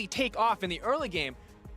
completely take off in the early game.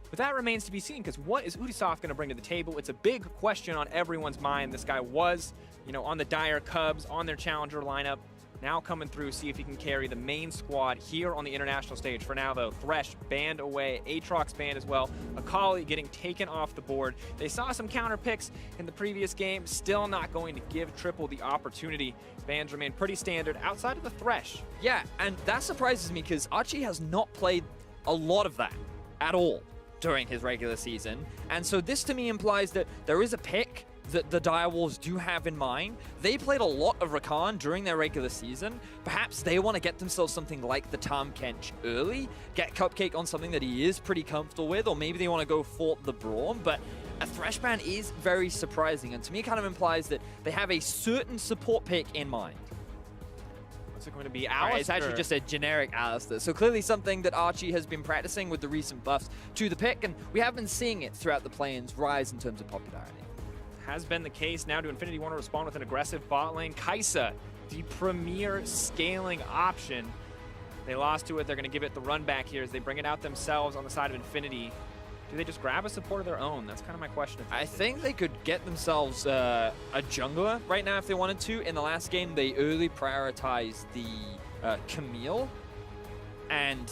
But that remains to be seen, because what is Ubisoft going to bring to the table? It's a big question on everyone's mind. This guy was, on the Dire Cubs, on their challenger lineup. Now coming through, see if he can carry the main squad here on the international stage. For now, though, Thresh banned away, Aatrox banned as well. Akali getting taken off the board. They saw some counter picks in the previous game, still not going to give Triple the opportunity. Bans remain pretty standard outside of the Thresh. Yeah, and that surprises me because Archie has not played a lot of that at all during his regular season. And so this to me implies that there is a pick that the Direwolves do have in mind. They played a lot of Rakan during their regular season. Perhaps they want to get themselves something like the Tahm Kench early, get Cupcake on something that he is pretty comfortable with, or maybe they want to go for the Braum, but a Thresh ban is very surprising, and to me it kind of implies that they have a certain support pick in mind. What's it going to be? Right, it's actually just a generic Alistar. So clearly something that Archie has been practicing with the recent buffs to the pick, and we have been seeing it throughout the play-ins rise in terms of popularity. Has been the case. Now do InFinity want to respond with an aggressive bot lane? Kai'Sa, the premier scaling option. They lost to it. They're going to give it the run back here as they bring it out themselves on the side of InFinity. Do they just grab a support of their own? That's kind of my question. I think they could get themselves a jungler right now if they wanted to. In the last game, they early prioritized the Camille, and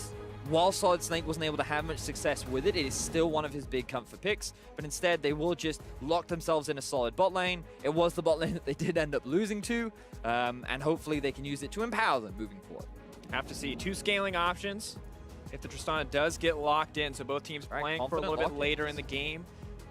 while Solid Snake wasn't able to have much success with it, it is still one of his big comfort picks. But instead, they will just lock themselves in a solid bot lane. It was the bot lane that they did end up losing to, and hopefully they can use it to empower them moving forward. Have to see two scaling options if the Tristana does get locked in. So both teams playing for a little bit later in the game.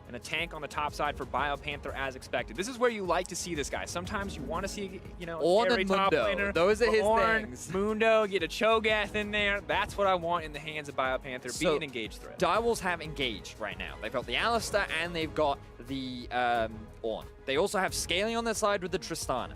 And a tank on the top side for BioPanther as expected. This is where you like to see this guy. Sometimes you want to see, Ornn top Mundo. laner. Those are his Ornn, things. Mundo, get a Cho'Gath in there. That's what I want in the hands of BioPanther. So, be an engaged threat. Direwolves have engaged right now. They've got the Alistar and they've got the Ornn. They also have scaling on their side with the Tristana.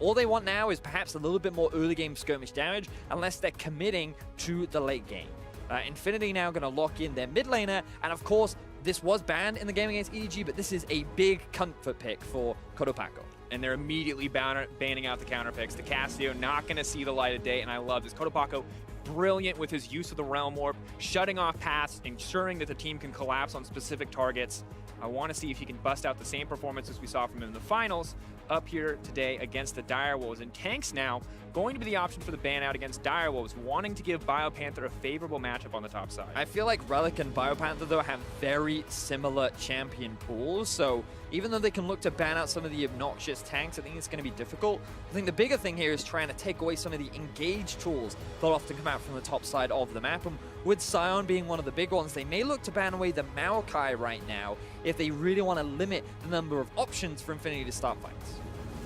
All they want now is perhaps a little bit more early game skirmish damage, unless they're committing to the late game. InFinity now going to lock in their mid laner, and of course, this was banned in the game against EDG, but this is a big comfort pick for Kotopaco. And they're immediately banning out the counter picks. The Cassio not going to see the light of day, and I love this. Kotopaco, brilliant with his use of the Realm Warp, shutting off paths, ensuring that the team can collapse on specific targets. I want to see if he can bust out the same performances we saw from him in the finals up here today against the Direwolves. And Tanks now going to be the option for the ban out against Direwolves, wanting to give BioPanther a favorable matchup on the top side. I feel like Relic and BioPanther, though, have very similar champion pools, so even though they can look to ban out some of the obnoxious tanks, I think it's going to be difficult. I think the bigger thing here is trying to take away some of the engage tools that often come out from the top side of the map. And with Sion being one of the big ones, they may look to ban away the Maokai right now if they really want to limit the number of options for InFinity to start fights.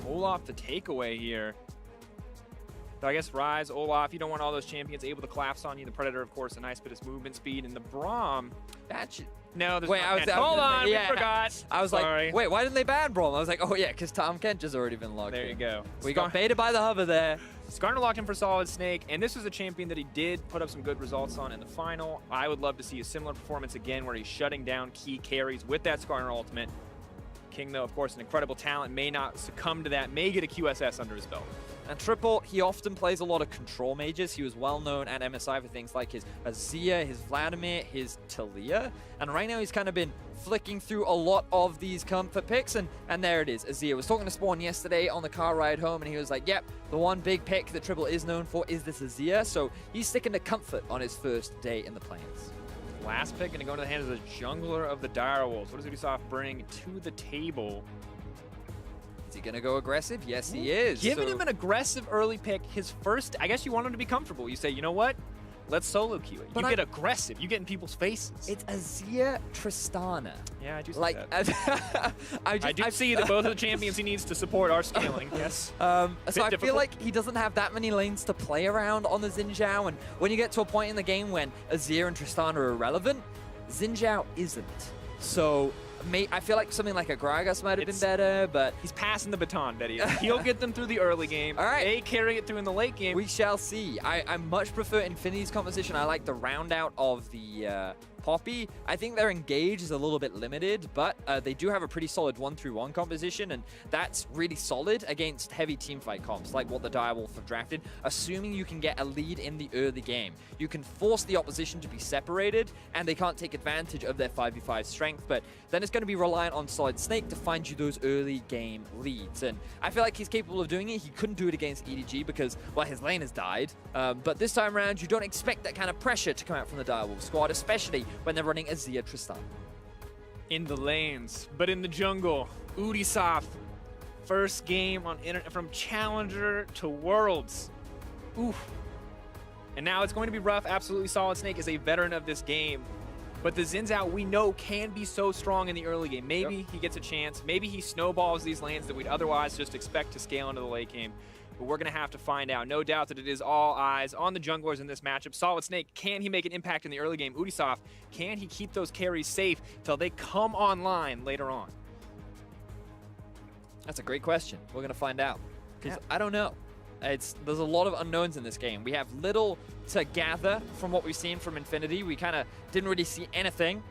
Olaf the takeaway here. So I guess Rise, Olaf, you don't want all those champions able to collapse on you. The Predator, of course, a nice bit of movement speed. And the Braum. No, there's hold on, we forgot. I was Sorry. like, wait, why didn't they ban Braum? I was like, oh yeah, because Tahm Kench has already been logged There in. you go. We got baited by the hover there. Skarner locked in for Solid Snake, and this was a champion that he did put up some good results on in the final. I would love to see a similar performance again where he's shutting down key carries with that Skarner ultimate. King, though, of course, an incredible talent, may not succumb to that, may get a QSS under his belt. And Triple, he often plays a lot of control mages. He was well known at MSI for things like his Azir, his Vladimir, his Talia. And right now he's kind of been flicking through a lot of these comfort picks, and there it is, Azir. Was talking to Spawn yesterday on the car ride home, and he was like, yep, the one big pick that Triple is known for is this Azir. So he's sticking to comfort on his first day in the plains. Last pick going to go into the hands of the jungler of the Direwolves. What does Ubisoft bring to the table? Is he going to go aggressive? Yes, he is. Giving him an aggressive early pick, his first, I guess you want him to be comfortable. You say, you know what? Let's solo queue it. You get aggressive. You get in people's faces. It's Azir Tristana. Yeah, I do see like, that. I do see that both of the champions he needs to support are scaling, yes. So I feel like he doesn't have that many lanes to play around on the Xin Zhao, and when you get to a point in the game when Azir and Tristana are irrelevant, Xin Zhao isn't. So I feel like something like a Gragas might have been better, but he's passing the baton, Betty. He'll get them through the early game. All right. They carry it through in the late game. We shall see. I much prefer InFinity's composition. I like the round out of the Poppy, I think their engage is a little bit limited, but they do have a pretty solid 1-3-1 composition, and that's really solid against heavy teamfight comps, like what the Direwolf have drafted, assuming you can get a lead in the early game. You can force the opposition to be separated, and they can't take advantage of their 5v5 strength, but then it's going to be reliant on Solid Snake to find you those early game leads, and I feel like he's capable of doing it. He couldn't do it against EDG because, well, his lane has died, but this time around, you don't expect that kind of pressure to come out from the Direwolf squad, especially when they're running Azir Tristan. In the lanes, but in the jungle, Ubisoft, first game on from Challenger to Worlds. Oof. And now it's going to be rough. Absolutely, Solid Snake is a veteran of this game. But the Xin Zhao, we know, can be so strong in the early game. Maybe he gets a chance. Maybe he snowballs these lanes that we'd otherwise just expect to scale into the late game. But we're going to have to find out. No doubt that it is all eyes on the junglers in this matchup. Solid Snake, can he make an impact in the early game? Ubisoft, can he keep those carries safe till they come online later on? That's a great question. We're going to find out. Because I don't know. There's a lot of unknowns in this game. We have little to gather from what we've seen from InFinity. We kind of didn't really see anything.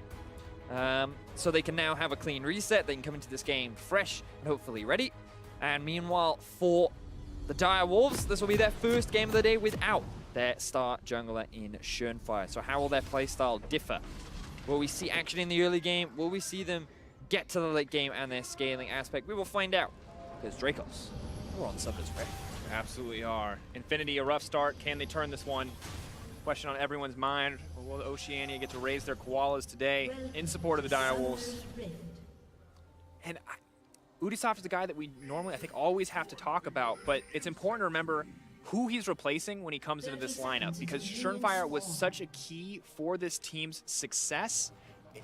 So they can now have a clean reset. They can come into this game fresh and hopefully ready. And meanwhile, for the Direwolves, this will be their first game of the day without their star jungler in Schönfire. So how will their playstyle differ? Will we see action in the early game? Will we see them get to the late game and their scaling aspect? We will find out. Because Dracos, we're on Summer's ready. Absolutely are. InFinity, a rough start. Can they turn this one? Question on everyone's mind. Or will Oceania get to raise their koalas today in support of the Direwolves? And Ubisoft is the guy that we normally, I think, always have to talk about, but it's important to remember who he's replacing when he comes into this lineup, because Schönfire was such a key for this team's success.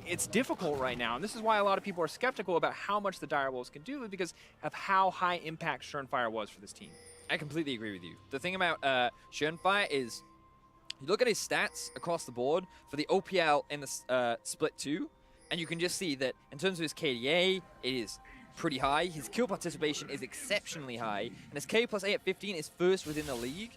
It's difficult right now, and this is why a lot of people are skeptical about how much the Direwolves can do, because of how high impact Schönfire was for this team. I completely agree with you. The thing about Schönfire is, you look at his stats across the board for the OPL in the Split 2, and you can just see that in terms of his KDA, it is pretty high. His kill participation is exceptionally high, and his K plus A at 15 is first within the league.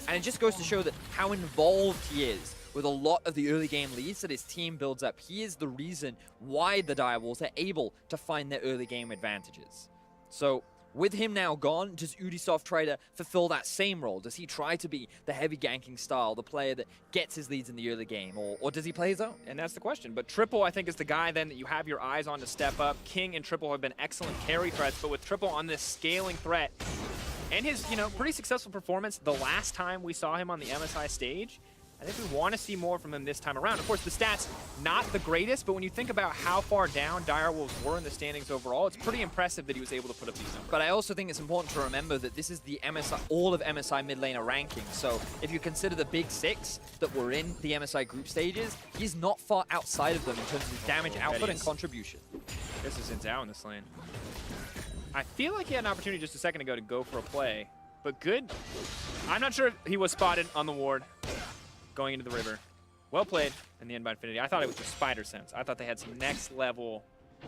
And it just goes to show that how involved he is with a lot of the early game leads that his team builds up. He is the reason why the Direwolves are able to find their early game advantages. So with him now gone, does Ubisoft try to fulfill that same role? Does he try to be the heavy ganking style, the player that gets his leads in the early game, or does he play his own? And that's the question. But Triple, I think, is the guy then that you have your eyes on to step up. King and Triple have been excellent carry threats, but with Triple on this scaling threat and his, pretty successful performance the last time we saw him on the MSI stage, I think we want to see more from him this time around. Of course, the stats, not the greatest, but when you think about how far down Direwolves were in the standings overall, it's pretty impressive that he was able to put up these numbers. But I also think it's important to remember that this is the MSI, all of MSI mid laner ranking. So if you consider the big six that were in the MSI group stages, he's not far outside of them in terms of damage output and contribution. This is Xin Zhao in this lane. I feel like he had an opportunity just a second ago to go for a play, but good. I'm not sure if he was spotted on the ward going into the river. Well played in the end by InFinity. I thought it was just spider sense. I thought they had some next level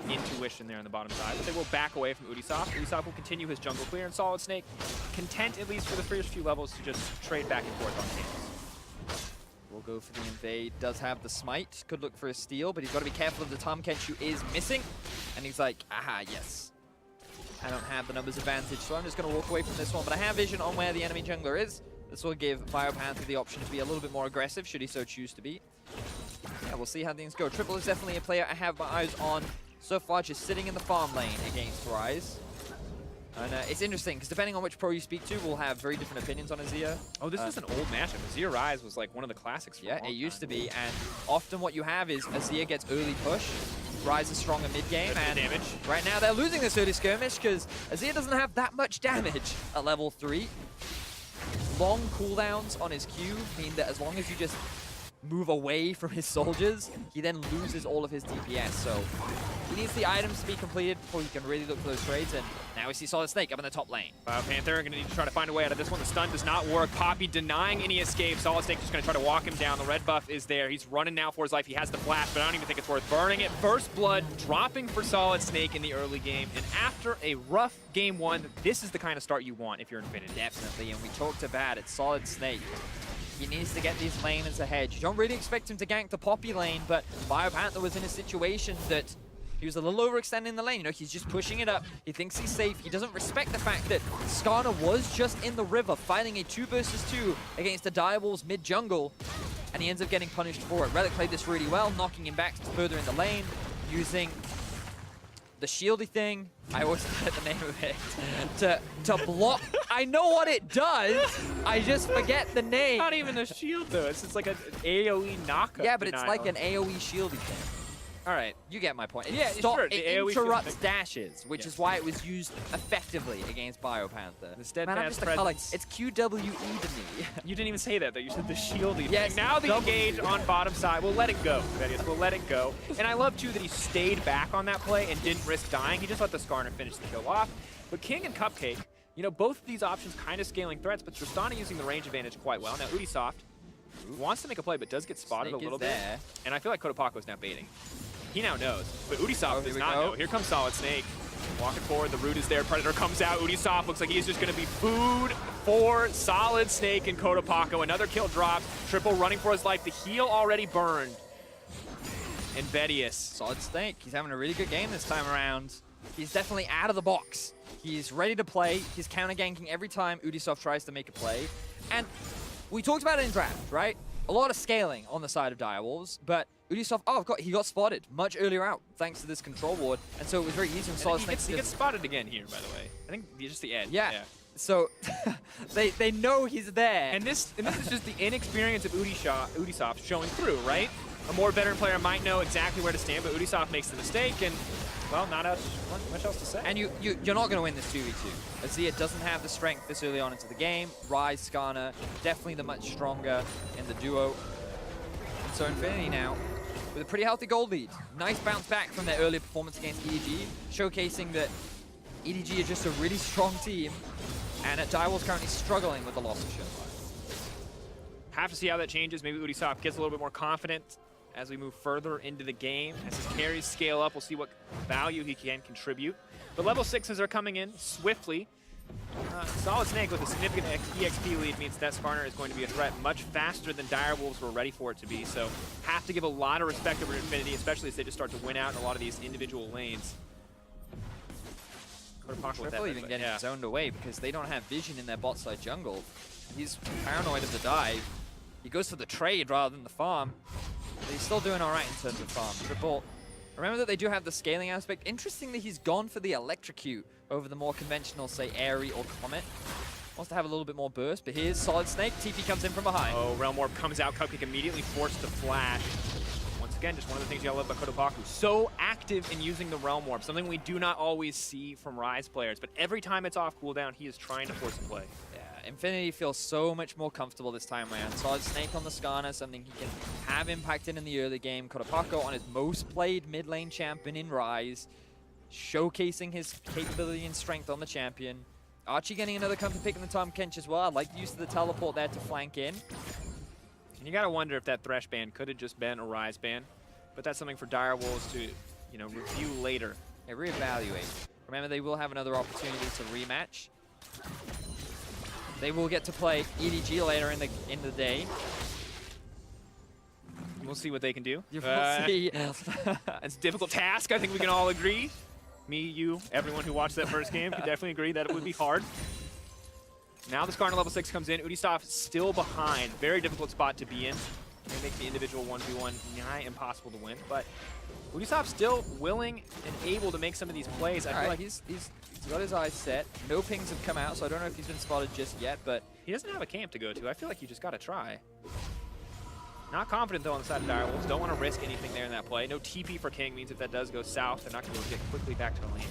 intuition there on the bottom side, but they will back away from Ubisoft. Ubisoft will continue his jungle clear, and Solid Snake content, at least for the first few levels, to just trade back and forth on camps. We'll go for the invade. Does have the smite. Could look for a steal, but he's got to be careful of the Tahm Kench, who is missing. And he's like, aha, yes. I don't have the numbers advantage, so I'm just going to walk away from this one, but I have vision on where the enemy jungler is. This will give Biopanther the option to be a little bit more aggressive, should he so choose to be. Yeah, we'll see how things go. Triple is definitely a player I have my eyes on so far, just sitting in the farm lane against Ryze. And it's interesting, because depending on which pro you speak to, we'll have very different opinions on Azir. Oh, this is an old matchup. Azir Ryze was like one of the classics for a long time. It used to be, and often what you have is Azir gets early push, Ryze is stronger mid-game, and damage. Right now they're losing this early skirmish, because Azir doesn't have that much damage at level 3. Long cooldowns on his Q mean that as long as you just move away from his soldiers, he then loses all of his DPS. So he needs the items to be completed before he can really look for those trades. And now we see Solid Snake up in the top lane. Panther going to need to try to find a way out of this one. The stun does not work. Poppy denying any escape. Solid Snake just going to try to walk him down. The red buff is there. He's running now for his life. He has the flash, but I don't even think it's worth burning it. First blood dropping for Solid Snake in the early game. And after a rough game one, this is the kind of start you want if you're InFinity. Definitely, and we talked about it. Solid Snake He needs to get these laners ahead. You don't really expect him to gank the Poppy lane, but BioPanther was in a situation that he was a little overextending the lane. You know, he's just pushing it up. He thinks he's safe. He doesn't respect the fact that Skarner was just in the river fighting a 2 versus 2 against the Direwolves mid-jungle, and he ends up getting punished for it. Relic played this really well, knocking him back further in the lane, using the shieldy thing. I always forget the name of it. to block. I know what it does. I just forget the name. Not even a shield though. It's just like an AoE knockup. Yeah, but it's like an AoE shieldy thing. All right. You get my point. Yeah, sure. It interrupts dashes, which is why it was used effectively against BioPanther. The steadfast Man, I'm just a presence. color. It's QWE to me. You didn't even say that though. You said the shieldy Yes, thing. Now the W. engage on bottom side. We'll let it go, Vedius. We'll let it go. And I love too that he stayed back on that play and didn't risk dying. He just let the Skarner finish the kill off. But King and Cupcake, you know, both of these options kind of scaling threats, but Tristana using the range advantage quite well. Now Ubisoft wants to make a play, but does get spotted Snake a little is bit. there. And I feel like Kotopako's now baiting. He now knows, but Ubisoft does here we not go. know. Here comes Solid Snake. Walking forward, the root is there, Predator comes out. Ubisoft looks like he's just gonna be food for Solid Snake and Kotopako. Another kill drops, Triple running for his life. The heal already burned. And Vedius. Solid Snake. He's having a really good game this time around. He's definitely out of the box. He's ready to play. He's counter ganking every time Ubisoft tries to make a play. And we talked about it in draft, right? A lot of scaling on the side of Direwolves, but Ubisoft, he got spotted much earlier out thanks to this control ward, and so it was very easy for Solid Snake. He gets spotted again here, by the way. I think just the end. Yeah. So they know he's there. And this is just the inexperience of Ubisoft showing through, right? A more veteran player might know exactly where to stand, but Ubisoft makes the mistake, and well, not much else to say. And you're not going to win this 2v2. Azia doesn't have the strength this early on into the game. Ryze, Skarner, definitely the much stronger in the duo. So InFinity now with a pretty healthy gold lead. Nice bounce back from their earlier performance against EDG, showcasing that EDG are just a really strong team, and Direwolves currently struggling with the loss of Shinra. Have to see how that changes. Maybe Ubisoft gets a little bit more confident as we move further into the game. As his carries scale up, we'll see what value he can contribute. But level 6s are coming in swiftly. Solid Snake with a significant EXP lead means that Skarner is going to be a threat much faster than Direwolves were ready for it to be. So have to give a lot of respect over InFinity, especially as they just start to win out in a lot of these individual lanes. Triple even getting zoned away because they don't have vision in their bot side jungle. He's paranoid of the dive. He goes for the trade rather than the farm. But he's still doing all right in terms of farm. Triple. Remember that they do have the scaling aspect. Interestingly, he's gone for the electrocute over the more conventional, say, Airy or Comet. Wants to have a little bit more burst, but here's Solid Snake. TP comes in from behind. Oh, Realm Warp comes out. Cupcake immediately forced to flash. Once again, just one of the things you gotta love about Kotopaku. So active in using the Realm Warp, something we do not always see from Ryze players, but every time it's off cooldown, he is trying to force a play. Yeah, InFinity feels so much more comfortable this time around. Solid Snake on the Skarner, something he can have impacted in the early game. Kotopaku on his most played mid lane champion in Ryze, showcasing his capability and strength on the champion. Archie getting another comfort pick in the Tom Kench as well. I like the use of the teleport there to flank in. And you gotta wonder if that Thresh ban could have just been a Ryze ban, but that's something for Direwolves to, you know, review later. Yeah, reevaluate. Remember, they will have another opportunity to rematch. They will get to play EDG later in the day. We'll see what they can do. You will see. It's a difficult task, I think we can all agree. Me, you, everyone who watched that first game can definitely agree that it would be hard. Now the Skarner level 6 comes in. Ubisoft still behind. Very difficult spot to be in. They make the individual 1v1 nigh impossible to win, but Ubisoft still willing and able to make some of these plays. I feel like he's got his eyes set. No pings have come out, so I don't know if he's been spotted just yet, but he doesn't have a camp to go to. I feel like you just gotta try. Not confident though on the side of Direwolves. Don't want to risk anything there in that play. No TP for King means if that does go south, they're not going to get quickly back to the lane.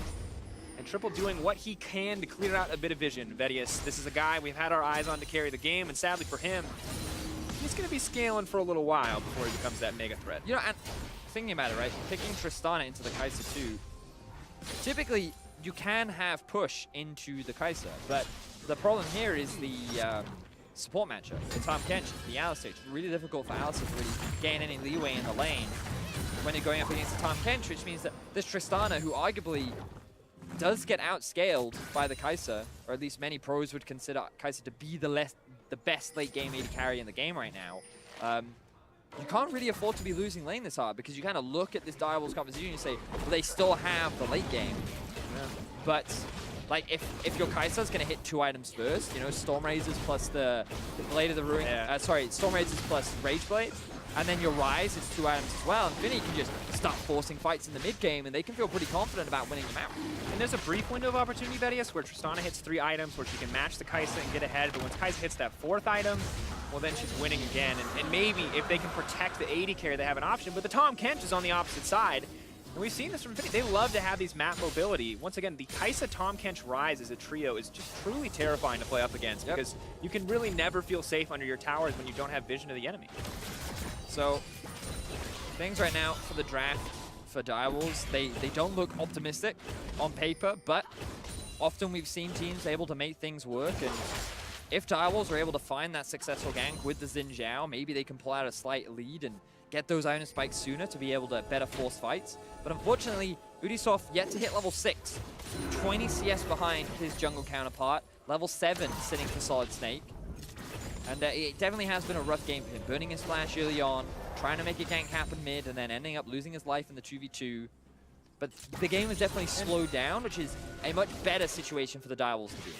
And Triple doing what he can to clear out a bit of vision. Vedius, this is a guy we've had our eyes on to carry the game, and sadly for him, he's going to be scaling for a little while before he becomes that mega threat. You know, and thinking about it, right? Picking Tristana into the Kai'Sa too. Typically, you can have push into the Kai'Sa, but the problem here is the support matchup. The Tom Kench, the Alistar. It's really difficult for Alistar to really gain any leeway in the lane when you're going up against the Tom Kench, which means that this Tristana, who arguably does get outscaled by the Kai'Sa, or at least many pros would consider Kai'Sa to be the the best late game AD carry in the game right now, you can't really afford to be losing lane this hard, because you kind of look at this Direwolves composition and you say, well, they still have the late game. Yeah. But like if your Kai'Sa's gonna hit 2 items first, you know, Storm Razors plus the Blade of the Ruin, Storm Razors plus Rage Blades, and then your Rise is 2 items as well, InFinity can just start forcing fights in the mid game, and they can feel pretty confident about winning the map. And there's a brief window of opportunity, Vedius, where Tristana hits 3 items, where she can match the Kai'Sa and get ahead, but once Kai'Sa hits that 4th item, well, then she's winning again. And maybe if they can protect the AD carry, they have an option, but the Tahm Kench is on the opposite side. And we've seen this from InFinity. They love to have these map mobility. Once again, the Kai'Sa Tahm Kench Rise as a trio is just truly terrifying to play up against, because you can really never feel safe under your towers when you don't have vision of the enemy. So, things right now for the draft for Direwolves, they don't look optimistic on paper, but often we've seen teams able to make things work, and if Direwolves are able to find that successful gank with the Xin Zhao, maybe they can pull out a slight lead and get those item spikes sooner to be able to better force fights. But unfortunately, Ubisoft yet to hit level 6. 20 CS behind his jungle counterpart. Level 7 sitting for Solid Snake. And it definitely has been a rough game for him. Burning his flash early on, trying to make a gank happen mid, and then ending up losing his life in the 2v2. But the game was definitely slowed down, which is a much better situation for the Direwolves to be in.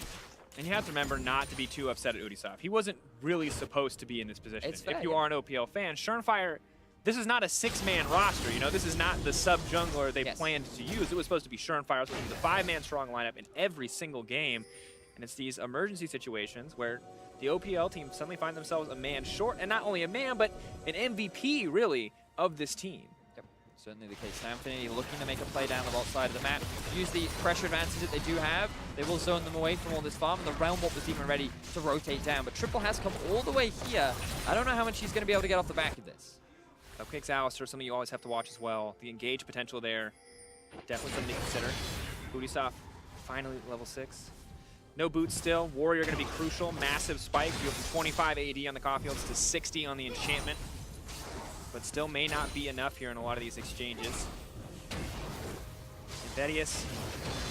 And you have to remember not to be too upset at Ubisoft. He wasn't really supposed to be in this position. It's fair, if you are an OPL fan, Schernfire, this is not a 6-man roster. You know, this is not the sub-jungler they planned to use. It was supposed to be Schernfire, which was a 5-man strong lineup in every single game. And it's these emergency situations where the OPL team suddenly find themselves a man short, and not only a man, but an MVP, really, of this team. Certainly the case. Now InFinity looking to make a play down the bot side of the map. Use the pressure advantage that they do have. They will zone them away from all this farm, and the Realm Warp was even ready to rotate down. But Triple has come all the way here. I don't know how much he's going to be able to get off the back of this. Cupcake's Alistar, something you always have to watch as well. The engage potential there, definitely something to consider. Ubisoft finally level 6. No boots still. Warrior going to be crucial. Massive spike. You go from 25 AD on the Caulfields to 60 on the enchantment. But still may not be enough here in a lot of these exchanges. And Vedius,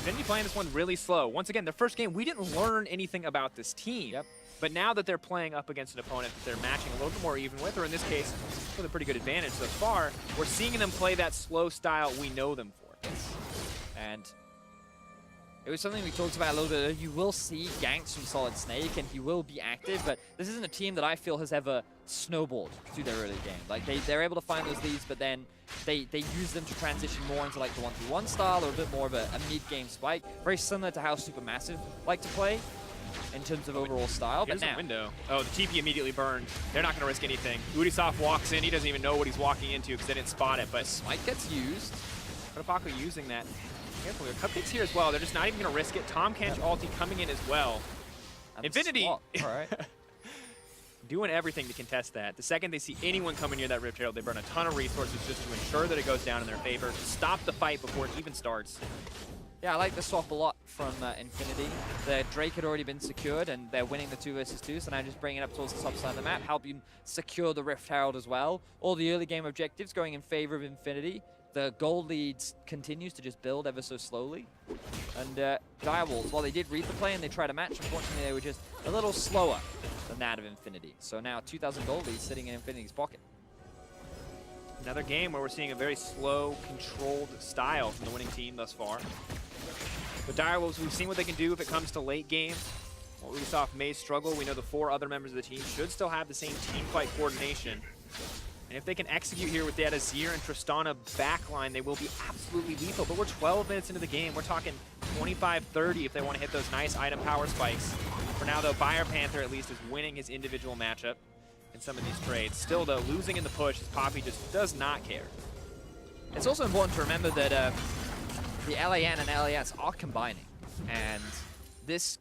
InFinity playing this one really slow. Once again, the first game, we didn't learn anything about this team. But now that they're playing up against an opponent that they're matching a little bit more even with, or in this case, with a pretty good advantage so far, we're seeing them play that slow style we know them for. And it was something we talked about a little bit. You will see ganks from Solid Snake, and he will be active, but this isn't a team that I feel has ever snowballed through their early game. Like, they're able to find those leads, but then they use them to transition more into like the 1v1 style, or a bit more of a mid-game spike. Very similar to how Supermassive like to play in terms of overall style. Here's but now, a window. Oh, the TP immediately burned. They're not going to risk anything. Ubisoft walks in. He doesn't even know what he's walking into because they didn't spot it, but Smite gets used. Protopako using that. Careful here. Cupcake's here as well. They're just not even going to risk it. Tahm Kench ulti coming in as well. And InFinity All right. doing everything to contest that. The second they see anyone coming near that Rift Herald, they burn a ton of resources just to ensure that it goes down in their favor, to stop the fight before it even starts. Yeah, I like the swap a lot from InFinity. The Drake had already been secured, and they're winning the 2 versus 2, so now just bring it up towards the top side of the map, help you secure the Rift Herald as well. All the early game objectives going in favor of InFinity. The gold leads continues to just build ever so slowly. And Direwolves, while they did read the play and they tried to match, unfortunately they were just a little slower than that of InFinity. So now 2,000 gold leads sitting in InFinity's pocket. Another game where we're seeing a very slow, controlled style from the winning team thus far. But Direwolves, we've seen what they can do if it comes to late game. While Ubisoft may struggle, we know the 4 other members of the team should still have the same team fight coordination. And if they can execute here with that Azir and Tristana backline, they will be absolutely lethal. But we're 12 minutes into the game. We're talking 25-30 if they want to hit those nice item power spikes. For now, though, Fire Panther at least is winning his individual matchup in some of these trades. Still, though, losing in the push as Poppy just does not care. It's also important to remember that the LAN and LAS are combining. And this,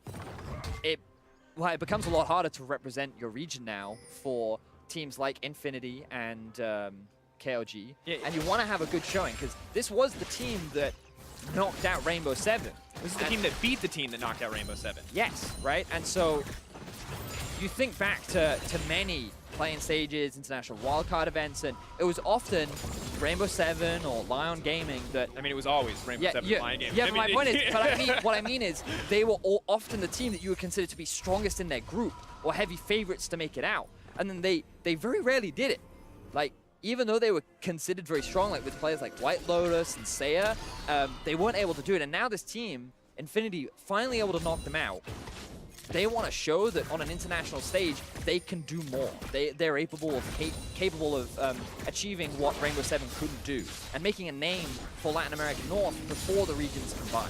it becomes a lot harder to represent your region now for teams like InFinity and KLG, and you want to have a good showing, because this was the team that knocked out Rainbow 7. This is the team that beat the team that knocked out Rainbow 7. Yes, right? And so you think back to many playing stages, international wildcard events, and it was often Rainbow Seven or Lion Gaming that... I mean, it was always Rainbow Seven Lion Gaming. Yeah, but my point is, what I mean is, they were all often the team that you would consider to be strongest in their group, or heavy favorites to make it out. And then they very rarely did it. Like, even though they were considered very strong, like with players like White Lotus and Seiya, they weren't able to do it. And now this team, InFinity, finally able to knock them out. They want to show that on an international stage, they can do more. They're capable of achieving what Rainbow Seven couldn't do, and making a name for Latin American North before the regions combine.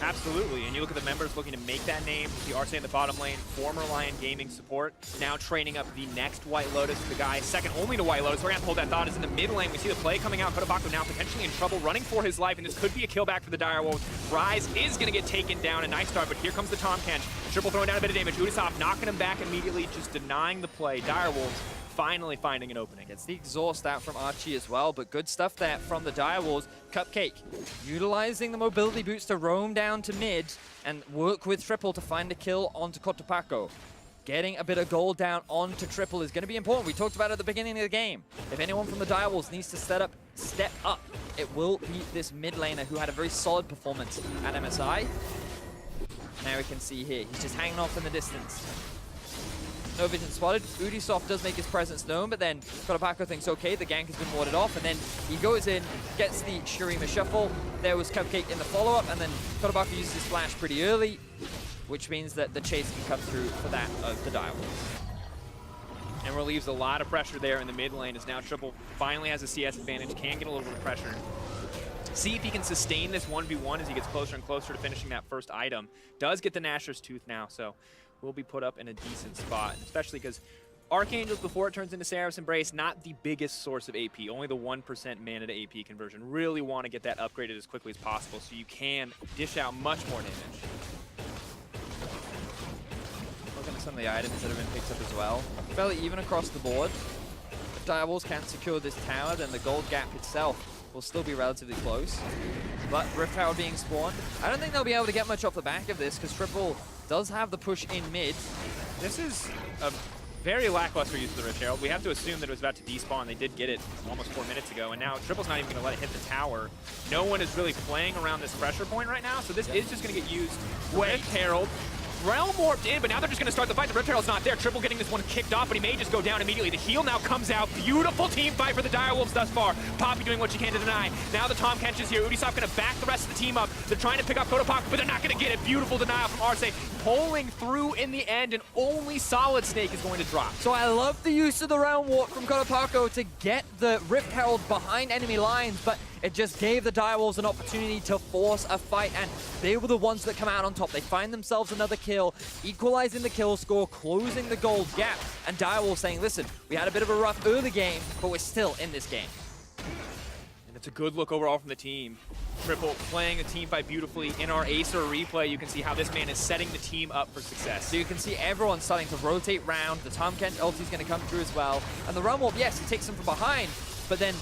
Absolutely, and you look at the members looking to make that name. The Arce in the bottom lane, former Lion Gaming support, now training up the next White Lotus, the guy second only to White Lotus. We're gonna hold that thought is in the mid lane. We see the play coming out. Kotobaku now potentially in trouble, running for his life, and this could be a kill back for the Direwolves. Rise is gonna get taken down, a nice start, but here comes the Tahm Kench. Triple throwing down a bit of damage. Ubisoft knocking him back immediately, just denying the play. Direwolves finally finding an opening. Gets the exhaust out from Archie as well, but good stuff there from the Direwolves. Cupcake utilizing the mobility boots to roam down to mid and work with Triple to find a kill onto Kotopaco. Getting a bit of gold down onto Triple is going to be important. We talked about it at the beginning of the game. If anyone from the Direwolves needs to step up, it will be this mid laner who had a very solid performance at MSI. Now we can see here, he's just hanging off in the distance. No vision spotted. Ubisoft does make his presence known, but then Kotopaco thinks, okay, the gank has been warded off, and then he goes in, gets the Shurima shuffle. There was Cupcake in the follow-up, and then Kotopaco uses his flash pretty early, which means that the chase can come through for that of the Direwolves. And relieves a lot of pressure there in the mid lane, as now Triple finally has a CS advantage, can get a little bit of pressure. See if he can sustain this 1v1 as he gets closer and closer to finishing that first item. Does get the Gnasher's Tooth now, so will be put up in a decent spot, especially because Archangels, before it turns into Seraph's Embrace, not the biggest source of AP, only the 1% mana to AP conversion. Really want to get that upgraded as quickly as possible so you can dish out much more damage. Looking at some of the items that have been picked up as well. Fairly even across the board. If Direwolves can't secure this tower, then the gold gap itself will still be relatively close. But Rift Tower being spawned, I don't think they'll be able to get much off the back of this because Triple does have the push in mid. This is a very lackluster use of the Rift Herald. We have to assume that it was about to despawn. They did get it almost 4 minutes ago, and now Triple's not even going to let it hit the tower. No one is really playing around this pressure point right now, so this is just going to get used. Rift Herald. Realm warped in, but now they're just going to start the fight. The Rift Herald's not there. Triple getting this one kicked off, but he may just go down immediately. The heal now comes out. Beautiful team fight for the Direwolves thus far. Poppy doing what she can to deny. Now the Tahm Kench is here. Ubisoft going to back the rest of the team up. They're trying to pick up Kotopaku, but they're not going to get it. Beautiful denial from Arce. Pulling through in the end, and only Solid Snake is going to drop. So I love the use of the Realm Warp from Kotopaku to get the Rift Herald behind enemy lines, but it just gave the Direwolves an opportunity to force a fight, and they were the ones that come out on top. They find themselves another kill, equalizing the kill score, closing the gold gap, and Direwolves saying, listen, we had a bit of a rough early game, but we're still in this game. And it's a good look overall from the team. Triple playing a team fight beautifully. In our Acer replay, you can see how this man is setting the team up for success. So you can see everyone starting to rotate round. The Tahm Kench ulti is going to come through as well. And the Realm Warp, yes, he takes him from behind, but then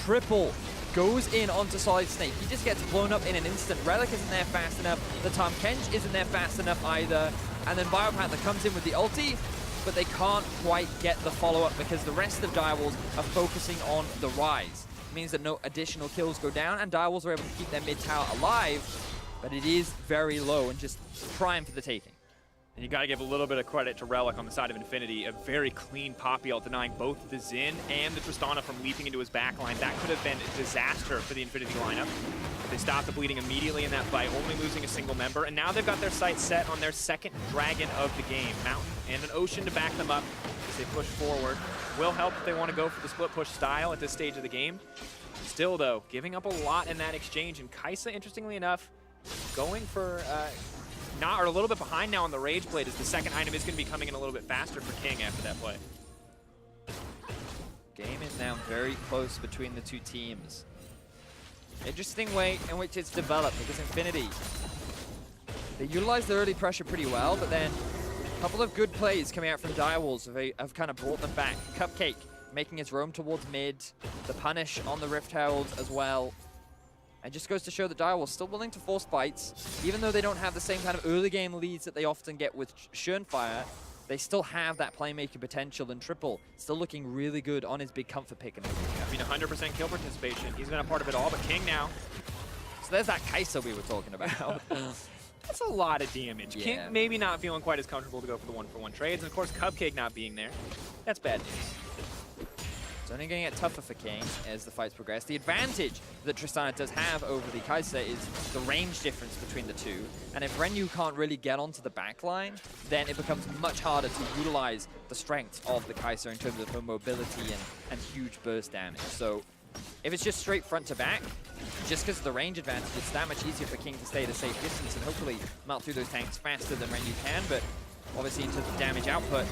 Triple goes in onto Solid Snake. He just gets blown up in an instant. Relic isn't there fast enough. The Tahm Kench isn't there fast enough either. And then Biopanther comes in with the ulti, but they can't quite get the follow-up because the rest of Direwolves are focusing on the Rise. It means that no additional kills go down, and Direwolves are able to keep their mid tower alive, but it is very low and just prime for the taking. And you got to give a little bit of credit to Relic on the side of InFinity. A very clean Poppy ult, denying both the Xin and the Tristana from leaping into his backline. That could have been a disaster for the InFinity lineup. But they stopped the bleeding immediately in that fight, only losing a single member. And now they've got their sights set on their second dragon of the game. Mountain and an Ocean to back them up as they push forward. Will help if they want to go for the split push style at this stage of the game. Still, though, giving up a lot in that exchange. And Kai'Sa, interestingly enough, going for... or a little bit behind now on the Rage Blade, as the second item is going to be coming in a little bit faster for King after that play. Game is now very close between the two teams. Interesting way in which it's developed, because InFinity, they utilize the early pressure pretty well, but then a couple of good plays coming out from Direwolves have kind of brought them back. Cupcake making his roam towards mid, the punish on the Rift Herald as well. It just goes to show that Direwolves still willing to force fights, even though they don't have the same kind of early game leads that they often get with Schönfire. they still have that playmaking potential, and Triple still looking really good on his big comfort pick. I mean, 100% kill participation. He's been a part of it all, but King now. So there's that Kai'Sa we were talking about. That's a lot of damage. Yeah. King maybe not feeling quite as comfortable to go for the one-for-one trades, and of course Cupcake not being there. That's bad news. It's only going to get tougher for King as the fights progress. The advantage that Tristana does have over the Kai'Sa is the range difference between the two. And if Renyu can't really get onto the backline, then it becomes much harder to utilize the strength of the Kai'Sa in terms of her mobility and huge burst damage. So if it's just straight front to back, just because of the range advantage, it's that much easier for King to stay at a safe distance and hopefully melt through those tanks faster than Renyu can. But obviously, in terms of damage output,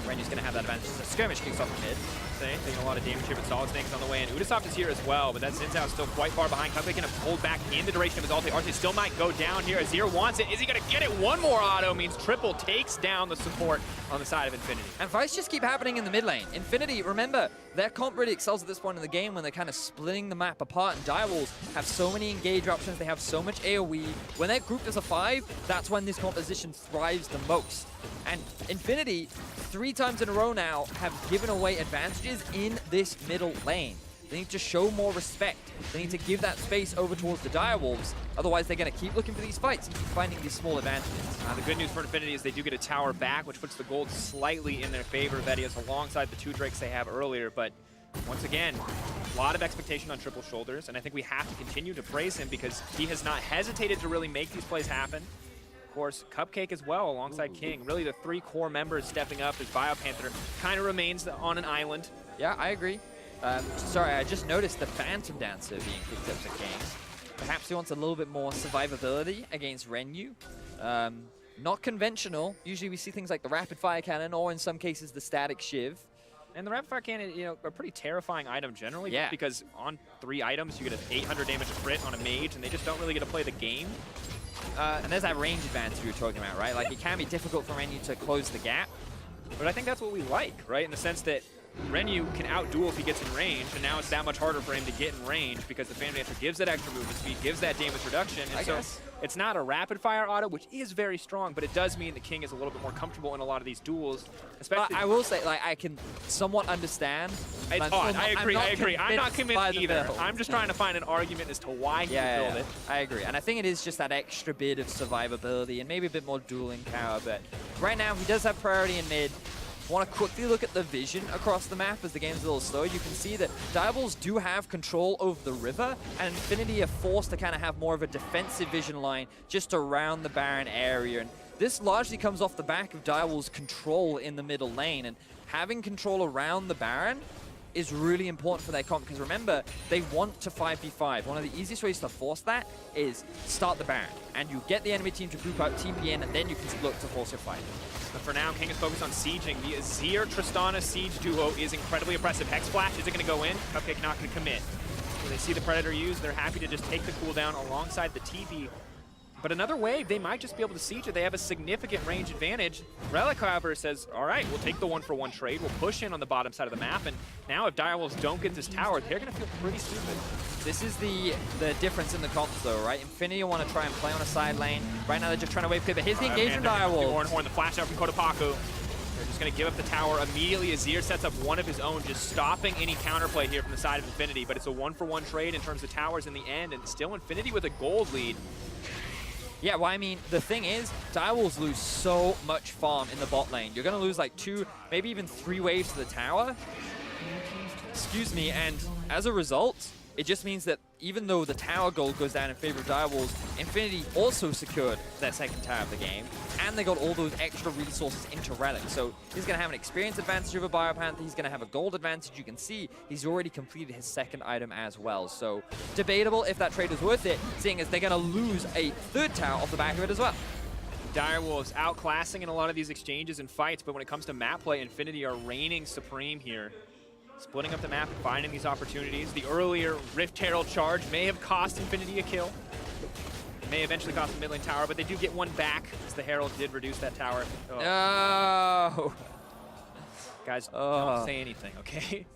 Renyu's going to have that advantage. So skirmish kicks off the mid. Taking a lot of damage here, but Solid Snake is on the way in. Ubisoft is here as well, but that Xin Zhao is still quite far behind. Cupcake going to pull back in the duration of his ulti. Archie still might go down here. Azir wants it. Is he going to get it? One more auto means Triple takes down the support on the side of InFinity. And fights just keep happening in the mid lane. InFinity, remember, their comp really excels at this point in the game when they're kind of splitting the map apart, and Direwolves have so many engage options. They have so much AoE. When they're grouped as a 5, that's when this composition thrives the most. And InFinity, 3 times in a row now, have given away advantages in this middle lane. They need to show more respect. They need to give that space over towards the Direwolves. Otherwise, they're going to keep looking for these fights and keep finding these small advantages. The good news for InFinity is they do get a tower back, which puts the gold slightly in their favor. That is alongside the 2 Drakes they have earlier. But once again, a lot of expectation on Triple's shoulders. And I think we have to continue to praise him because he has not hesitated to really make these plays happen. Of course, Cupcake as well alongside King. Really the 3 core members stepping up as BioPanther kind of remains on an island. Yeah, I agree. Sorry, I just noticed the Phantom Dancer being picked up for King. Perhaps he wants a little bit more survivability against Renyu. Not conventional. Usually we see things like the Rapid Fire Cannon or in some cases the Static Shiv. And the Rapid Fire Cannon, you know, a pretty terrifying item generally. Yeah. Because on 3 items, you get an 800 damage crit on a mage, and they just don't really get to play the game. And there's that range advantage we were talking about, right? Like, it can be difficult for Renyu to close the gap. But I think that's what we like, right? In the sense that Renyu can outduel if he gets in range, and now it's that much harder for him to get in range because the Phantom Dancer gives that extra movement speed, gives that damage reduction. And I so guess. It's not a rapid fire auto, which is very strong, but it does mean that King is a little bit more comfortable in a lot of these duels. Especially, I will say, like, I can somewhat understand. It's odd. I agree. I'm not convinced either. Build. I'm just trying to find an argument as to why he would build it. I agree. And I think it is just that extra bit of survivability and maybe a bit more dueling power. But right now, he does have priority in mid. Want to quickly look at the vision across the map as the game's a little slow. You can see that Direwolves do have control over the river, and InFinity are forced to kind of have more of a defensive vision line just around the Baron area. And this largely comes off the back of Direwolves' control in the middle lane, and having control around the Baron is really important for their comp, because remember, they want to 5v5. One of the easiest ways to force that is start the Baron, and you get the enemy team to group out TP in, and then you can look to force your fight. But for now, King is focused on sieging. The Azir Tristana siege duo is incredibly oppressive. Hex Flash, is it going to go in? Cupcake not going to commit. When they see the Predator used, they're happy to just take the cooldown alongside the TP. But another wave, they might just be able to siege it. They have a significant range advantage. Relic, however, says, all right, we'll take the 1-for-1 trade. We'll push in on the bottom side of the map. And now if Direwolves don't get this tower, they're going to feel pretty stupid. This is the difference in the comps, though, right? InFinity want to try and play on a side lane. Right now, they're just trying to wave clear. But here's the engagement Direwolves. The flash out from Kotopaku. They're just going to give up the tower immediately. Azir sets up one of his own, just stopping any counterplay here from the side of InFinity. But it's a 1-for-1 trade in terms of towers in the end. And still InFinity with a gold lead. Yeah, well, I mean, the thing is, Direwolves lose so much farm in the bot lane. You're going to lose like 2, maybe even 3 waves to the tower. Excuse me, and as a result, it just means that even though the tower gold goes down in favor of Direwolves, InFinity also secured their second tower of the game, and they got all those extra resources into Relic. So he's going to have an experience advantage over BioPanther, he's going to have a gold advantage. You can see he's already completed his second item as well. So debatable if that trade was worth it, seeing as they're going to lose a third tower off the back of it as well. Direwolves outclassing in a lot of these exchanges and fights, but when it comes to map play, InFinity are reigning supreme here. Splitting up the map and finding these opportunities. The earlier Rift Herald charge may have cost InFinity a kill. It may eventually cost the mid lane tower, but they do get one back, as the Herald did reduce that tower. Oh. No! Guys, don't say anything, okay?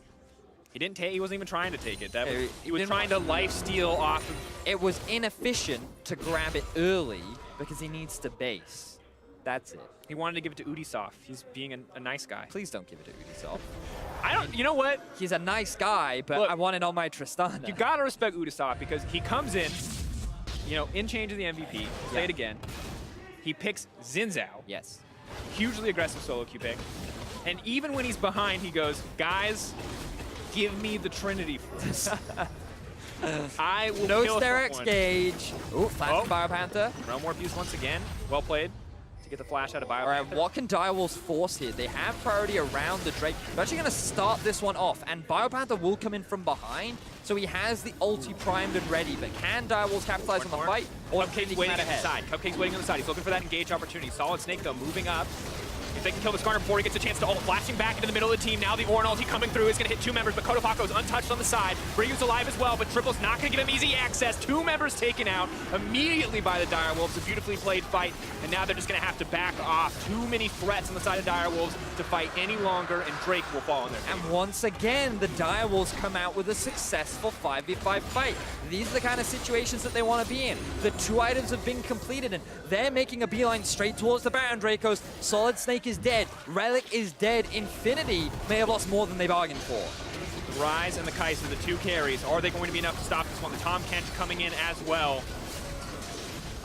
He didn't take. He wasn't even trying to take it. He was trying to lifesteal off of... It was inefficient to grab it early because he needs to base. That's it. He wanted to give it to Ubisoft. He's being a nice guy. Please don't give it to Ubisoft. I don't, you know what? He's a nice guy, but Look, I want it on my Tristana. You gotta respect Ubisoft because he comes in, you know, in change of the MVP, say it again. He picks Xin Zhao. Yes. Hugely aggressive solo queue pick. And even when he's behind, he goes, guys, give me the Trinity Force. I will No kill Sterex someone. Gauge. Ooh, flash from Biopanther. Realm Warp used once again. Well played to get the flash out of Biopanther. All right, what can Direwolves force here? They have priority around the Drake. They're actually going to start this one off, and Biopanther will come in from behind, so he has the ulti primed and ready. But can Direwolves capitalize on the fight? Or Cupcake's waiting on the side. Cupcake's waiting on the side. He's looking for that engage opportunity. Solid Snake, though, moving up. If they can kill the Skarner before he gets a chance to ult, flashing back into the middle of the team. Now the Ornn ulti coming through is going to hit 2 members, but Kotopako's untouched on the side. Ryu's alive as well, but Triple's not going to give him easy access. 2 members taken out immediately by the Direwolves. A beautifully played fight, and now they're just going to have to back off. Too many threats on the side of Direwolves to fight any longer, and Drake will fall on their feet. And once again, the Direwolves come out with a successful 5v5 fight. These are the kind of situations that they want to be in. The 2 items have been completed, and they're making a beeline straight towards the Baron Dracos. Solid Snake is dead. Relic is dead. InFinity may have lost more than they bargained for. The Rise and the Kai'Sa, the 2 carries. Are they going to be enough to stop this one? The Tom Kent coming in as well.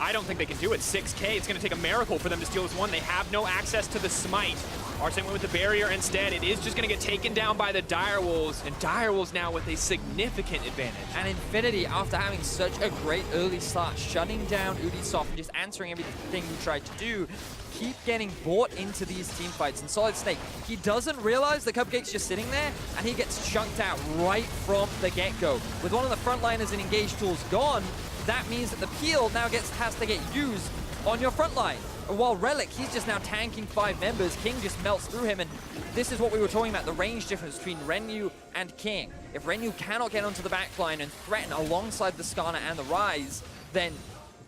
I don't think they can do it. 6K, it's going to take a miracle for them to steal this one. They have no access to the Smite. Arsene went with the barrier instead. It is just going to get taken down by the Direwolves, and Direwolves now with a significant advantage. And InFinity, after having such a great early start, shutting down Ubisoft and just answering everything he tried to do, keep getting bought into these team fights. And Solid Snake, he doesn't realize the Cupcake's just sitting there, and he gets chunked out right from the get-go. With one of the frontliners and engage tools gone, that means that the peel now has to get used on your front line. While Relic, he's just now tanking 5 members. King just melts through him, and this is what we were talking about, the range difference between Renyu and King. If Renyu cannot get onto the back line and threaten alongside the Skarner and the Rise, then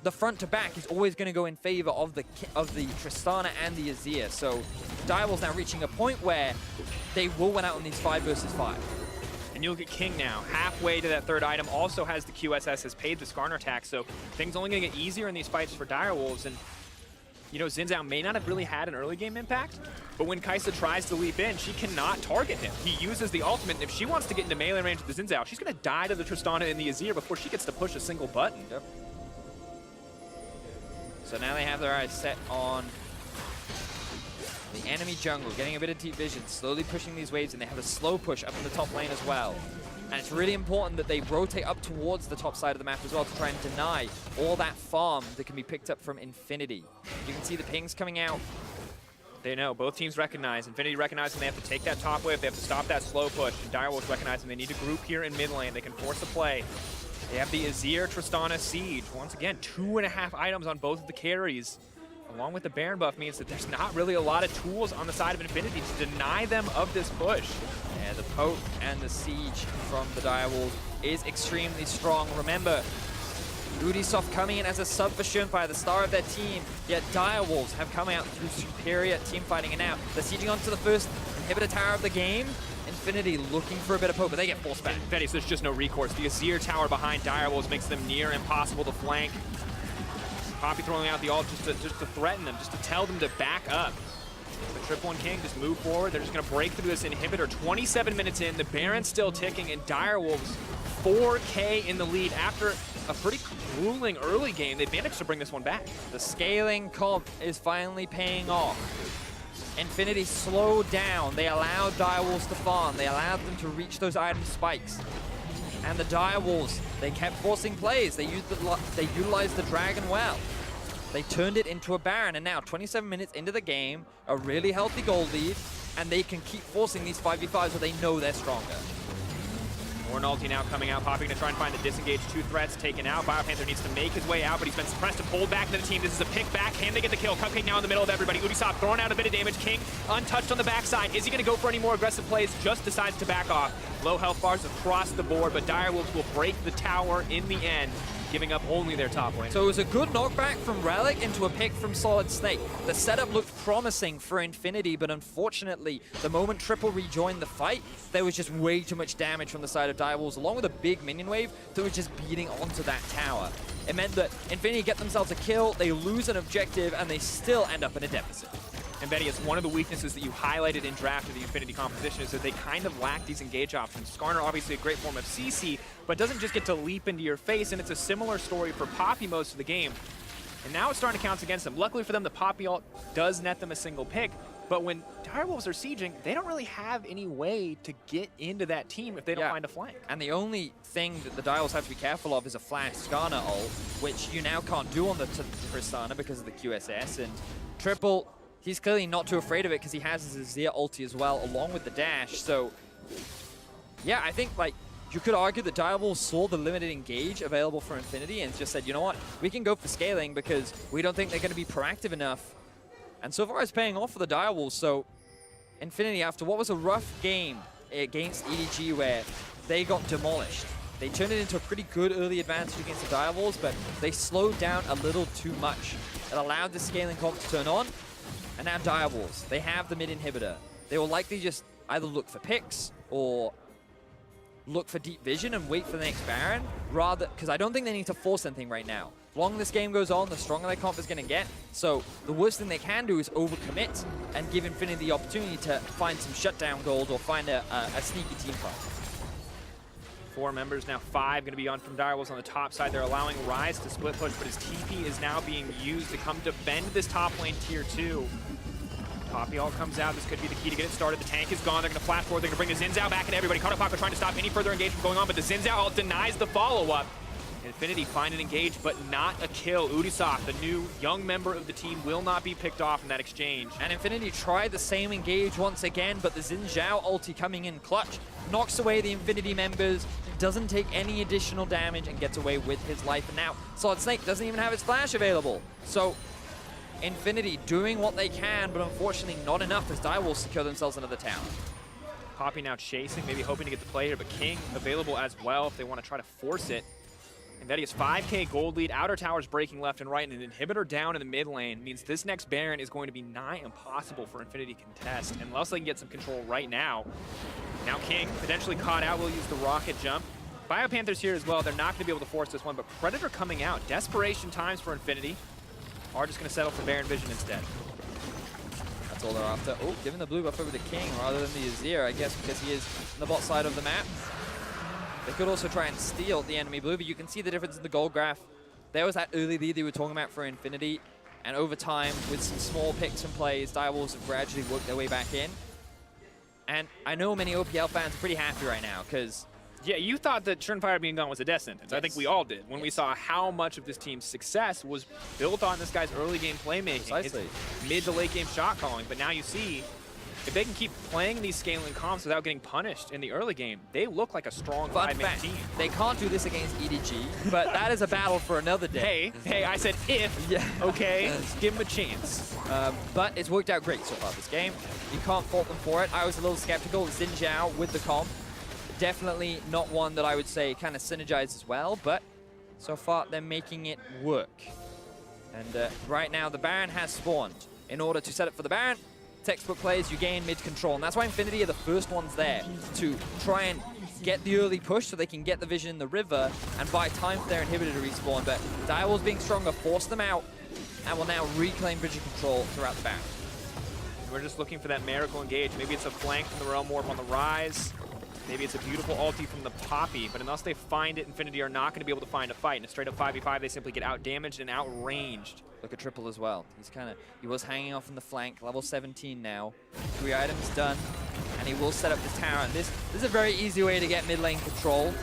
the front to back is always going to go in favor of the Tristana and the Azir. So Direwolves now reaching a point where they will win out on these 5 versus 5. And you look at King now, halfway to that 3rd item, also has the QSS, has paid the Skarner attack, so things only going to get easier in these fights for Direwolves. And you know, Xin Zhao may not have really had an early game impact, but when Kai'Sa tries to leap in, she cannot target him. He uses the ultimate, and if she wants to get into melee range with the Xin Zhao, she's going to die to the Tristana and the Azir before she gets to push a single button. Yep. So now they have their eyes set on the enemy jungle, getting a bit of deep vision, slowly pushing these waves, and they have a slow push up in the top lane as well. And it's really important that they rotate up towards the top side of the map as well to try and deny all that farm that can be picked up from InFinity. You can see the pings coming out. They know, both teams recognize. InFinity recognizing they have to take that top wave, they have to stop that slow push. And Direwolves recognizing they need to group here in mid lane, they can force a play. They have the Azir, Tristana, Siege. Once again, 2.5 items on both of the carries. Along with the Baron buff means that there's not really a lot of tools on the side of InFinity to deny them of this push. Yeah, the poke and the siege from the Direwolves is extremely strong. Remember, Ubisoft coming in as a sub for Shunpai, the star of their team, yet Direwolves have come out through superior team fighting, and now they're sieging onto the first inhibitor tower of the game. InFinity looking for a bit of poke, but they get forced back. InFinity, so there's just no recourse. The Azir tower behind Direwolves makes them near impossible to flank. Poppy throwing out the ult just to threaten them, just to tell them to back up. The Triple and King just move forward. They're just going to break through this inhibitor. 27 minutes in, the Baron's still ticking, and Direwolves 4K in the lead after a pretty grueling early game. They managed to bring this one back. The scaling comp is finally paying off. InFinity slowed down. They allowed Direwolves to farm. They allowed them to reach those item spikes. And the Direwolves, they kept forcing plays. They utilized the Dragon well. They turned it into a Baron, and now 27 minutes into the game, a really healthy gold lead, and they can keep forcing these 5v5s where they know they're stronger. Ornn ulti now coming out, Poppy gonna try and find the disengaged. 2 threats taken out. Biopanther needs to make his way out, but he's been suppressed and pulled back into the team. This is a pick back. Can they get the kill? Cupcake now in the middle of everybody. Ubisoft throwing out a bit of damage. King untouched on the backside. Is he gonna go for any more aggressive plays? Just decides to back off. Low health bars across the board, but Direwolves will break the tower in the end, giving up only their top lane. So it was a good knockback from Relic into a pick from Solid Snake. The setup looked promising for InFinity, but unfortunately, the moment Triple rejoined the fight, there was just way too much damage from the side of Direwolves, along with a big minion wave that was just beating onto that tower. It meant that InFinity get themselves a kill, they lose an objective, and they still end up in a deficit. And Betty, it's one of the weaknesses that you highlighted in draft of the InFinity composition is that they kind of lack these engage options. Skarner, obviously a great form of CC, but doesn't just get to leap into your face, and it's a similar story for Poppy most of the game. And now it's starting to count against them. Luckily for them, the Poppy ult does net them a single pick, but when Direwolves are sieging, they don't really have any way to get into that team if they don't find a flank. And the only thing that the Direwolves have to be careful of is a flash Skarner ult, which you now can't do on the Tristana because of the QSS, and Triple, he's clearly not too afraid of it because he has his Azir ulti as well, along with the dash. So, yeah, I think, like, you could argue that Direwolves saw the limited engage available for InFinity and just said, you know what, we can go for scaling because we don't think they're going to be proactive enough. And so far it's paying off for the Direwolves. So, InFinity, after what was a rough game against EDG where they got demolished, they turned it into a pretty good early advantage against the Direwolves, but they slowed down a little too much. It allowed the scaling comp to turn on. And now Direwolves, they have the mid inhibitor. They will likely just either look for picks or look for deep vision and wait for the next Baron, rather, because I don't think they need to force anything right now. The longer this game goes on, the stronger their comp is going to get. So the worst thing they can do is overcommit and give InFinity the opportunity to find some shutdown gold or find a sneaky team fight. 4 members, now 5 going to be on from Direwolves on the top side. They're allowing Rise to split push, but his TP is now being used to come defend this top lane tier 2. Poppy all comes out. This could be the key to get it started. The tank is gone. They're going to flash forward. They're going to bring the Xin Zhao back, and everybody. Karnapaka trying to stop any further engagement going on, but the Xin Zhao ult denies the follow-up. InFinity find an engage, but not a kill. Udisoft, the new young member of the team, will not be picked off in that exchange. And InFinity tried the same engage once again, but the Xin Zhao ulti coming in clutch knocks away the InFinity members, doesn't take any additional damage, and gets away with his life. And now Solid Snake doesn't even have its flash available. So InFinity doing what they can, but unfortunately not enough as Direwolves secure themselves into the tower. Poppy now chasing, maybe hoping to get the play here, but King available as well if they want to try to force it. InFinity has 5k gold lead, outer towers breaking left and right, and an inhibitor down in the mid lane means this next Baron is going to be nigh impossible for InFinity to contest, unless they can get some control right now. Now King, potentially caught out, will use the rocket jump. Biopanthers here as well, they're not going to be able to force this one, but Predator coming out. Desperation times for InFinity. Are just going to settle for Baron Vision instead. That's all they're after. Oh, giving the blue buff over to King rather than the Azir, I guess, because he is on the bot side of the map. They could also try and steal the enemy blue, but you can see the difference in the gold graph. There was that early lead they were talking about for InFinity, and over time, with some small picks and plays, Direwolves have gradually worked their way back in. And I know many OPL fans are pretty happy right now, because yeah, you thought that Surenfire being gone was a death sentence. Yes. I think we all did when we saw how much of this team's success was built on this guy's early game playmaking, precisely, his mid to late game shot calling. But now you see, if they can keep playing these scaling comps without getting punished in the early game, they look like a strong 5-man team. They can't do this against EDG, but that is a battle for another day. Hey, I said if, okay? Give them a chance. But it's worked out great so far this game. You can't fault them for it. I was a little skeptical. Xin Zhao with the comp. Definitely not one that I would say kind of synergizes well, but so far they're making it work. And right now the Baron has spawned. In order to set up for the Baron, textbook plays, you gain mid control, and that's why InFinity are the first ones there to try and get the early push so they can get the vision in the river and buy time for their inhibitor to respawn. But Direwolves being stronger forced them out and will now reclaim vision control throughout the Baron. We're just looking for that miracle engage. Maybe it's a flank from the Realm Warp on the Rise. Maybe it's a beautiful ulti from the Poppy, but unless they find it, InFinity are not going to be able to find a fight. In a straight up 5v5, they simply get out-damaged and out-ranged. Look at Triple as well. He was hanging off in the flank, level 17 now. 3 items done, and he will set up the tower. And this is a very easy way to get mid lane control.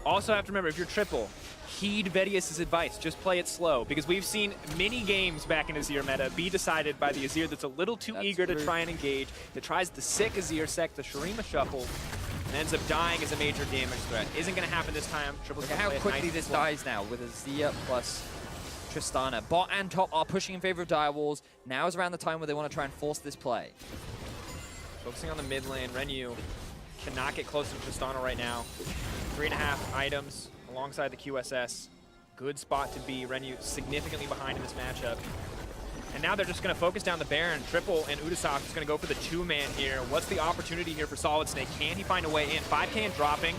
Also have to remember, if you're Triple, heed Vedius' advice. Just play it slow, because we've seen many games back in Azir meta be decided by the Azir that's a little too eager to try and engage, that tries the sick Azir sec, the Shurima shuffle, and ends up dying as a major damage threat. Isn't going to happen this time. Look at how quickly this dies now with Azir plus Tristana. Bot and top are pushing in favor of Direwolves. Now is around the time where they want to try and force this play. Focusing on the mid lane, Renyu Cannot get close to Tristana right now. 3.5 items alongside the QSS. Good spot to be. Renu significantly behind in this matchup. And now they're just going to focus down the Baron. Triple and Udasoft is going to go for the 2-man here. What's the opportunity here for Solid Snake? Can he find a way in? 5K and dropping.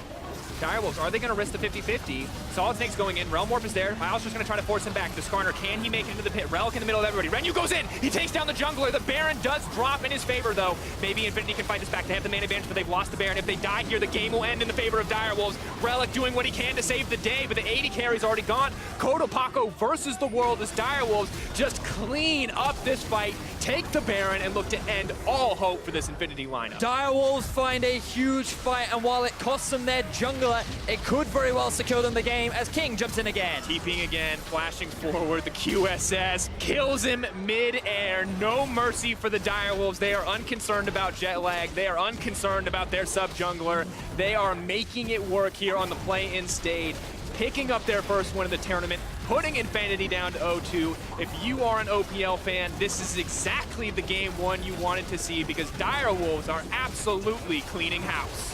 Direwolves, are they going to risk the 50-50? Solid Snake's going in. Realm Warp is there. Miles just going to try to force him back. Discarner, can he make it into the pit? Relic in the middle of everybody. Renu goes in. He takes down the jungler. The Baron does drop in his favor, though. Maybe InFinity can fight this back. They have the man advantage, but they've lost the Baron. If they die here, the game will end in the favor of Direwolves. Relic doing what he can to save the day, but the 80 carry's already gone. Kotopaco versus the world as Direwolves just clean up this fight, take the Baron, and look to end all hope for this InFinity lineup. Direwolves find a huge fight, and while it costs them their jungler, it could very well secure them the game as King jumps in again. TPing again, flashing forward, the QSS kills him mid-air. No mercy for the Direwolves. They are unconcerned about jet lag. They are unconcerned about their sub-jungler. They are making it work here on the play-in stage, picking up their first win of the tournament, putting InFinity down to 0-2. If you are an OPL fan, this is exactly the game one you wanted to see because Direwolves are absolutely cleaning house.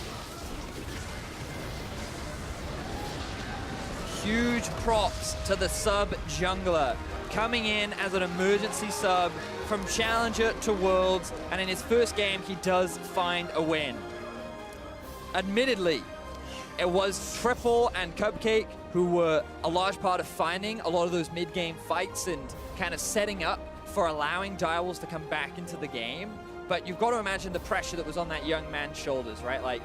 Huge props to the sub-jungler, coming in as an emergency sub from Challenger to Worlds, and in his first game, he does find a win. Admittedly, it was Triple and Cupcake who were a large part of finding a lot of those mid-game fights and kind of setting up for allowing Direwolves to come back into the game. But you've got to imagine the pressure that was on that young man's shoulders, right? Like,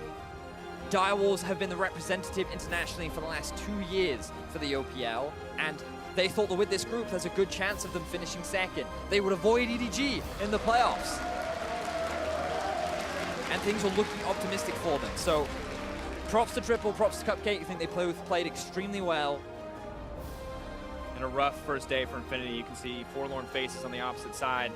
Direwolves have been the representative internationally for the last 2 years for the OPL, and they thought that with this group, there's a good chance of them finishing second. They would avoid EDG in the playoffs. And things were looking optimistic for them. So props to Triple, props to Cupcake. I think they played extremely well. And a rough first day for InFinity. You can see forlorn faces on the opposite side.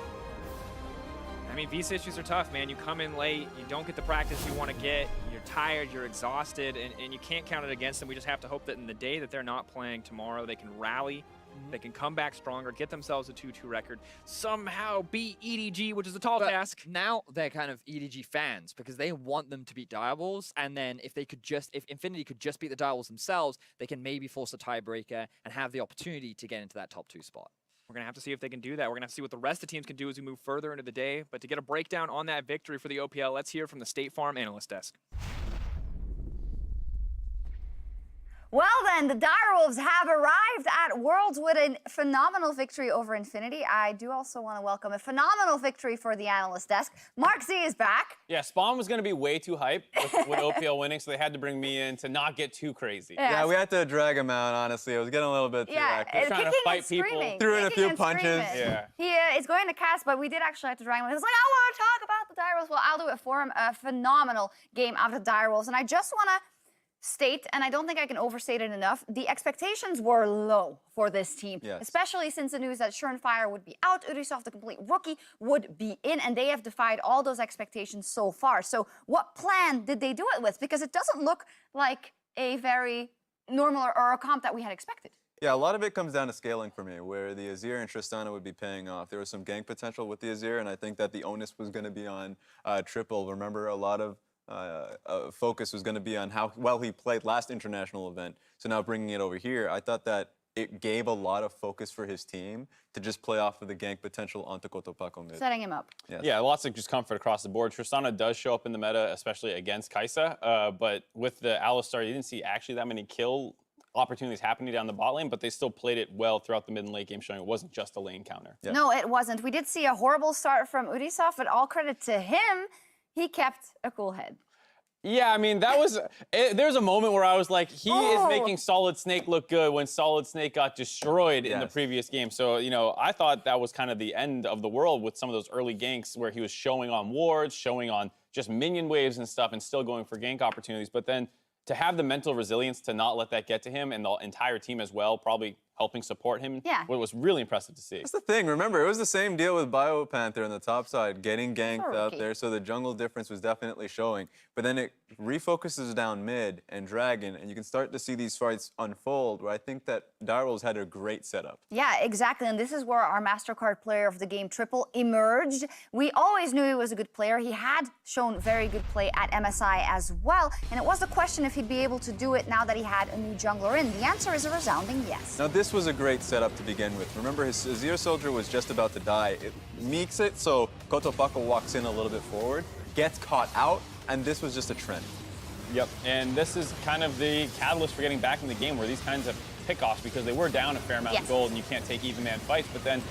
I mean, visa issues are tough, man. You come in late, you don't get the practice you want to get, you're tired, you're exhausted, and you can't count it against them. We just have to hope that in the day that they're not playing tomorrow, they can rally, they can come back stronger, get themselves a 2-2 record, somehow beat EDG, which is a tall task. Now they're kind of EDG fans because they want them to beat Direwolves, and then if InFinity could just beat the Direwolves themselves, they can maybe force a tiebreaker and have the opportunity to get into that top 2 spot. We're going to have to see if they can do that. We're going to have to see what the rest of the teams can do as we move further into the day. But to get a breakdown on that victory for the OPL, let's hear from the State Farm analyst desk. Well then, the Direwolves have arrived at Worlds with a phenomenal victory over InFinity. I do also want to welcome a phenomenal victory for the analyst desk. Mark Z is back. Yeah, Spawn was going to be way too hype with OPL winning, so they had to bring me in to not get too crazy. Yeah, we had to drag him out, honestly. It was getting a little bit too active. Trying to fight people. Threw in a few punches. Yeah. He is going to cast, but we did actually have to drag him. He was like, I want to talk about the Direwolves. Well, I'll do it for him. A phenomenal game out of the Direwolves. And I just want to state, and I don't think I can overstate it enough, the expectations were low for this team, especially since the news that Surenfire would be out, Ubisoft, the complete rookie, would be in, and they have defied all those expectations so far. So what plan did they do it with? Because it doesn't look like a very normal or a comp that we had expected. Yeah, a lot of it comes down to scaling for me, where the Azir and Tristana would be paying off. There was some gank potential with the Azir, and I think that the onus was going to be on Triple. Remember, a lot of focus was going to be on how well he played last international event. So now bringing it over here, I thought that it gave a lot of focus for his team to just play off of the gank potential onto Kotopaco mid. Setting him up. Yes. Yeah, lots of just comfort across the board. Tristana does show up in the meta, especially against Kai'Sa, but with the Alistar, you didn't see actually that many kill opportunities happening down the bot lane, but they still played it well throughout the mid and late game, showing it wasn't just a lane counter. Yeah. No, it wasn't. We did see a horrible start from Ubisoft, but all credit to him, he kept a cool head. Yeah, I mean, that was, there's a moment where I was like, he is making Solid Snake look good when Solid Snake got destroyed in the previous game. So, you know, I thought that was kind of the end of the world with some of those early ganks where he was showing on wards, showing on just minion waves and stuff and still going for gank opportunities. But then to have the mental resilience to not let that get to him and the entire team as well, probably helping support him, was really impressive to see. That's the thing. Remember, it was the same deal with BioPanther on the top side, getting ganked out there, so the jungle difference was definitely showing. But then it refocuses down mid and Dragon, and you can start to see these fights unfold, where I think that Direwolves had a great setup. Yeah, exactly. And this is where our MasterCard player of the game, Triple, emerged. We always knew he was a good player. He had shown very good play at MSI as well. And it was the question if he'd be able to do it now that he had a new jungler in. The answer is a resounding yes. Now, this was a great setup to begin with. Remember, his Azir Soldier was just about to die. It meeks it, so Kotopako walks in a little bit forward, gets caught out, and this was just a trend. Yep, and this is kind of the catalyst for getting back in the game, where these kinds of pickoffs, because they were down a fair amount of gold and you can't take even man fights, but then,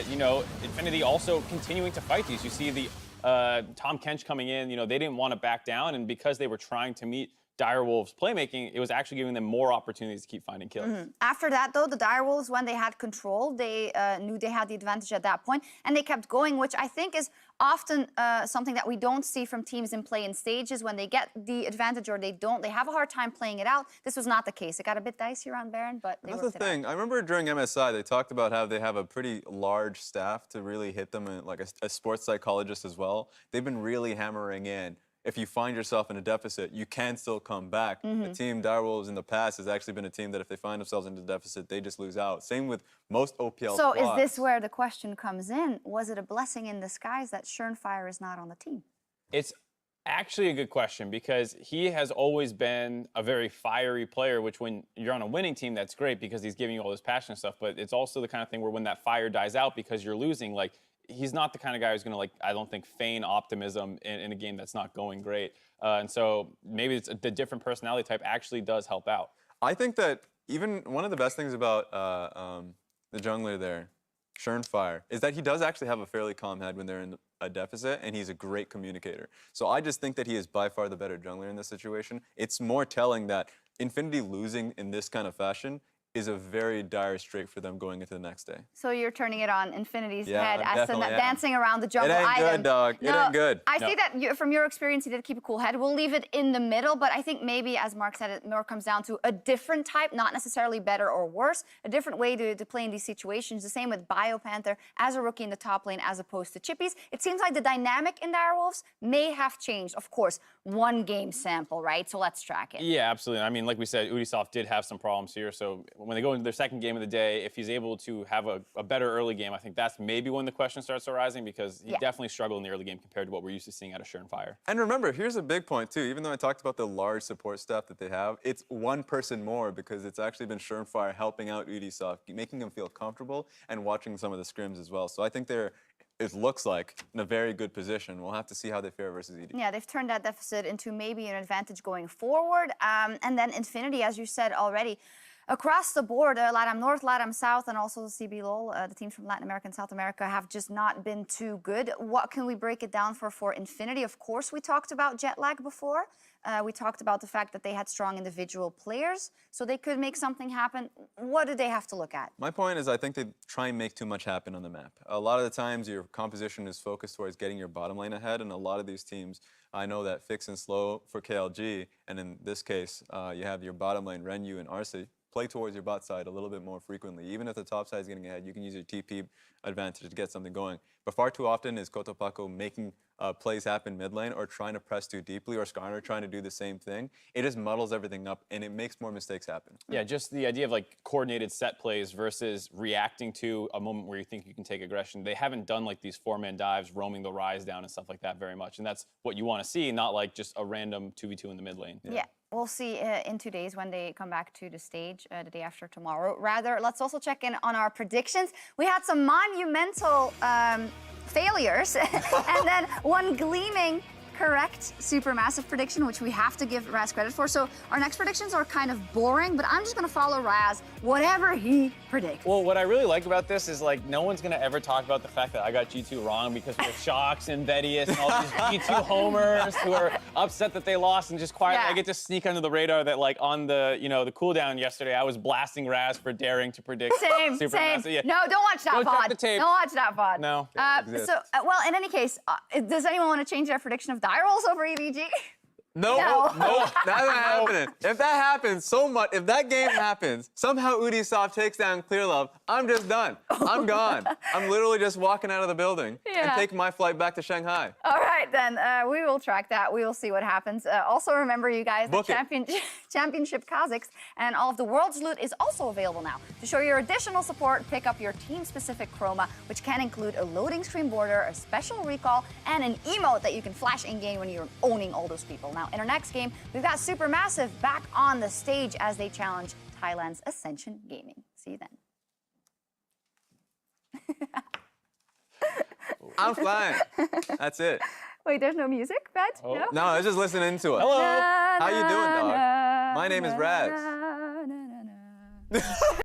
you know, InFinity also continuing to fight these. You see the Tom Kench coming in, you know, they didn't want to back down, and because they were trying to meet Direwolves' playmaking, it was actually giving them more opportunities to keep finding kills. After that, though, the Direwolves, when they had control, they knew they had the advantage at that point, and they kept going, which I think is often something that we don't see from teams in play in stages. When they get the advantage or they don't, they have a hard time playing it out. This was not the case. It got a bit dicey around Baron, but they That's worked the thing. I remember during MSI, they talked about how they have a pretty large staff to really hit them, and like a sports psychologist as well. They've been really hammering in. If you find yourself in a deficit, you can still come back. The team Direwolves in the past has actually been a team that if they find themselves in a deficit, they just lose out. Same with most OPL So squads. is this where the question comes in? Was it a blessing in disguise that Schernfire is not on the team? It's actually a good question, because he has always been a very fiery player, which when you're on a winning team, that's great because he's giving you all this passion and stuff, but it's also the kind of thing where when that fire dies out because you're losing, like, he's not the kind of guy who's going to, like, I don't think, feign optimism in a game that's not going great. And so maybe it's the different personality type actually does help out. I think that even one of the best things about the jungler there, Schernfire, is that he does actually have a fairly calm head when they're in a deficit, and he's a great communicator. So I just think that he is by far the better jungler in this situation. It's more telling that InFinity losing in this kind of fashion is a very dire strait for them going into the next day. So you're turning it on InFinity's Yeah, head as to definitely am. dancing around the It jungle ain't item. good, dog. It ain't good. I see that from your experience, you did keep a cool head. We'll leave it in the middle, but I think maybe, as Mark said, it more comes down to a different type, not necessarily better or worse, a different way to play in these situations. The same with BioPanther as a rookie in the top lane as opposed to Chippies. It seems like the dynamic in Direwolves may have changed. Of course, one game sample, right? So let's track it. Yeah, absolutely. I mean, like we said, Ubisoft did have some problems here. So when they go into their second game of the day, if he's able to have a better early game, I think that's maybe when the question starts arising, because he definitely struggled in the early game compared to what we're used to seeing out of Schernfire. And remember, here's a big point too. Even though I talked about the large support staff that they have, it's one person more because it's actually been Schernfire helping out Ubisoft, making them feel comfortable and watching some of the scrims as well. So I think they're, it looks like, in a very good position. We'll have to see how they fare versus ED. Yeah, they've turned that deficit into maybe an advantage going forward. And then InFinity, as you said already, across the board, LATAM North, LATAM South, and also CBLOL, the teams from Latin America and South America have just not been too good. What can we break it down for InFinity? Of course, we talked about jet lag before. We talked about the fact that they had strong individual players, so they could make something happen. What do they have to look at? My point is I think they try and make too much happen on the map. A lot of the times your composition is focused towards getting your bottom lane ahead, and a lot of these teams, I know that Fix and Slow for KLG, and in this case, you have your bottom lane, Renyu and Arcee, play towards your bot side a little bit more frequently. Even if the top side is getting ahead, you can use your TP advantage to get something going. But far too often is Kotopako making plays happen mid lane or trying to press too deeply, or Skarner trying to do the same thing. It just muddles everything up and it makes more mistakes happen. Yeah, just the idea of like coordinated set plays versus reacting to a moment where you think you can take aggression. They haven't done like these 4-man dives, roaming the rise down and stuff like that very much. And that's what you want to see, not like just a random 2v2 in the mid lane. Yeah. We'll see in 2 days when they come back to the stage, the day after tomorrow. Rather, let's also check in on our predictions. We had some monumental failures and then one gleaming correct supermassive prediction, which we have to give Raz credit for. So our next predictions are kind of boring, but I'm just going to follow Raz, whatever he predicts. Well, what I really like about this is like no one's going to ever talk about the fact that I got G2 wrong, because we have Shocks and Vedius and all these G2 homers who are upset that they lost and just quietly. Yeah. I get to sneak under the radar that like on the, you know, the cooldown yesterday, I was blasting Raz for daring to predict Same. Supermassive. Yeah. No, don't watch that Don't check pod. the tape. Don't watch that pod. No. Well, in any case, does anyone want to change their prediction of Direwolves over EVG? No, that's not happening. If that happens, if that game happens, somehow Ubisoft takes down Clearlove, I'm just done. I'm gone. I'm literally just walking out of the building and taking my flight back to Shanghai. All right, then. We will track that. We will see what happens. Also, remember, you guys, the Championship Kazakhs and all of the world's loot is also available now. To show your additional support, pick up your team-specific chroma, which can include a loading screen border, a special recall, and an emote that you can flash in-game when you're owning all those people. Now, in our next game, we've got Supermassive back on the stage as they challenge Thailand's Ascension Gaming. See you then. I'm flying. That's it. Wait, there's no music, Brad? No? No, I was just listening to it. Hello. How you doing, dog? My name is Raz.